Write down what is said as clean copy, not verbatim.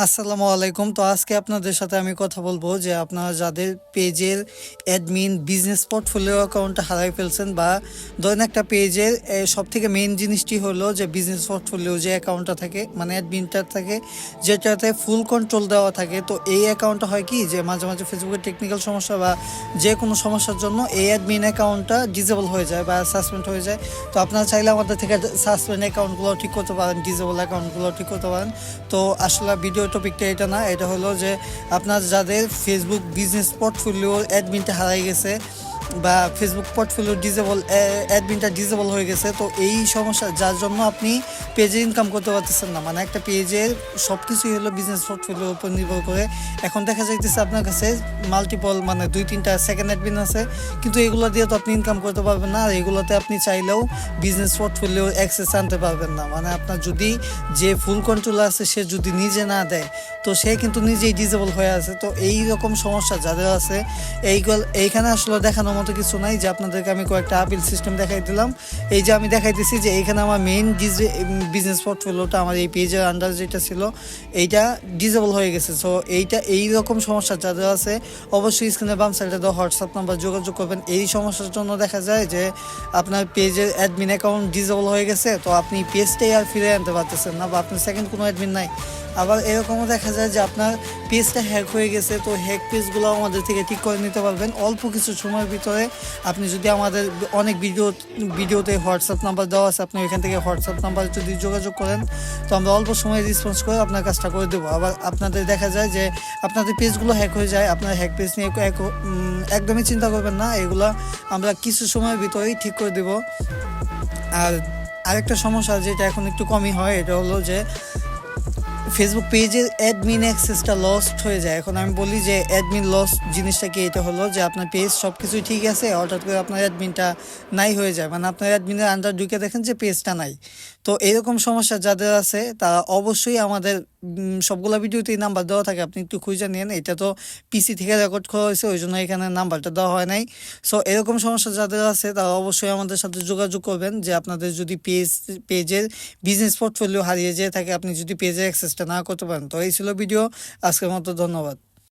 আসসালামু আলাইকুম। তো আজকে আপনাদের সাথে আমি কথা বলবো যে আপনারা যাদের পেজের অ্যাডমিন বিজনেস পোর্টফোলিও অ্যাকাউন্টটা হারাই ফেলছেন, বা ধরেন একটা পেজের সব থেকে মেইন জিনিসটি হলো যে বিজনেস পোর্টফোলিও যে অ্যাকাউন্টটা থাকে, মানে অ্যাডমিনটা থাকে, যেটাতে ফুল কন্ট্রোল দেওয়া থাকে। তো এই অ্যাকাউন্টটা হয় কি যে মাঝে মাঝে ফেসবুকের টেকনিক্যাল সমস্যা বা যে কোনো সমস্যার জন্য এই অ্যাডমিন অ্যাকাউন্টটা ডিসেবল হয়ে যায় বা সাসপেন্ড হয়ে যায়। তো আপনারা চাইলে আমাদের থেকে সাসপেন্ড অ্যাকাউন্টগুলো ঠিক করতে পারেন, ডিসেবল অ্যাকাউন্টগুলো ঠিক করতে পারেন। তো আসলে ভিডিও টপিকটা এটা না, এটা হলো যে আপনার যাদের ফেসবুক বিজনেস পোর্টফোলিও অ্যাডমিনটা হারাই গেছে বা ফেসবুক পোর্টফোলিও ডিসেবল অ্যাডমিনটা ডিসেবল হয়ে গেছে, তো এই সমস্যা যার জন্য আপনি পেজে ইনকাম করতে পারতেছেন না। মানে একটা পেজের সব কিছুই হলো বিজনেস পোর্টফোলিওর উপর নির্ভর করে। এখন দেখা যাইতেছে আপনার কাছে মাল্টিপল, মানে 2-3টা সেকেন্ড অ্যাডমিন আছে, কিন্তু এগুলো দিয়ে তো আপনি ইনকাম করতে পারবেন না। আর এগুলোতে আপনি চাইলেও বিজনেস পোর্টফোলিও অ্যাক্সেস আনতে পারবেন না। মানে আপনার যদি যে ফুল কন্ট্রোল আছে সে যদি নিজে না দেয়, তো সে কিন্তু নিজেই ডিসেবল হয়ে আছে। তো এই রকম সমস্যা যাদের আছে, এইখানে আসলে দেখানোর মতো কিছু নাই। যে আপনাদেরকে আমি কয়েকটা আপিল সিস্টেম দেখাই দিলাম। এই যে আমি দেখাইতেছি যে এইখানে আমার মেইন বিজনেস পোর্টফোলিওটা আমার এই পেজের আন্ডার যেটা ছিল, এইটা ডিসেবল হয়ে গেছে। সো এই রকম সমস্যা যাদের আছে, অবশ্যই স্ক্রিনের বাম সাইডে দেওয়া হোয়াটসঅ্যাপ নাম্বার যোগাযোগ করবেন। এই সমস্যার জন্য দেখা যায় যে আপনার পেজের অ্যাডমিন অ্যাকাউন্ট ডিসেবল হয়ে গেছে, তো আপনি পেজটাই আর ফিরে আনতে পারতেছেন না, বা আপনার সেকেন্ড কোনো অ্যাডমিন নাই। আবার এরকমও দেখা যায় যে আপনার পেজটা হ্যাক হয়ে গেছে, তো হ্যাক পেজগুলো আমাদের থেকে ঠিক করে নিতে পারবেন অল্প কিছু সময়ের ভিতরে। আপনি যদি আমাদের অনেক ভিডিওতে হোয়াটসঅ্যাপ নাম্বার দেওয়া আছে, আপনি ওইখান থেকে হোয়াটসঅ্যাপ নাম্বার যদি যোগাযোগ করেন, তো আমরা অল্প সময়ে রেসপন্স করে আপনার কাজটা করে দেবো। আবার আপনাদের দেখা যায় যে আপনাদের পেজগুলো হ্যাক হয়ে যায়, আপনার হ্যাক পেজ নিয়ে একদমই চিন্তা করবেন না, এগুলো আমরা কিছু সময়ের ভিতরেই ঠিক করে দেবো। আর আরেকটা সমস্যা যেটা এখন একটু কমই হয়, এটা হলো যে ফেসবুক পেজের অ্যাডমিন অ্যাক্সেসটা লস্ট হয়ে যায়। এখন আমি বলি যে অ্যাডমিন লস্ট জিনিসটা কি, এটা হলো যে আপনার পেজ সব কিছুই ঠিক আছে, হঠাৎ করে আপনার অ্যাডমিনটা নাই হয়ে যায়, মানে আপনার অ্যাডমিনের আন্ডার ঢুকে দেখেন যে পেজটা নাই। তো এরকম সমস্যা যাদের আছে তারা অবশ্যই আমাদের সবগুলো ভিডিওতেই নাম্বার দেওয়া থাকে, আপনি একটু খুঁজে নিন। এটা তো পিসি থেকে রেকর্ড করা হয়েছে, ওই জন্য এখানে নাম্বারটা দেওয়া হয় নাই। সো এরকম সমস্যা যাদের আছে তারা অবশ্যই আমাদের সাথে যোগাযোগ করবেন। যে আপনাদের যদি পেজের বিজনেস পোর্টফোলিও হারিয়ে যেয়ে থাকে, আপনি যদি পেজের অ্যাক্সেসটা না করতে পারেন। তো এই ছিল ভিডিও আজকের মতো, ধন্যবাদ।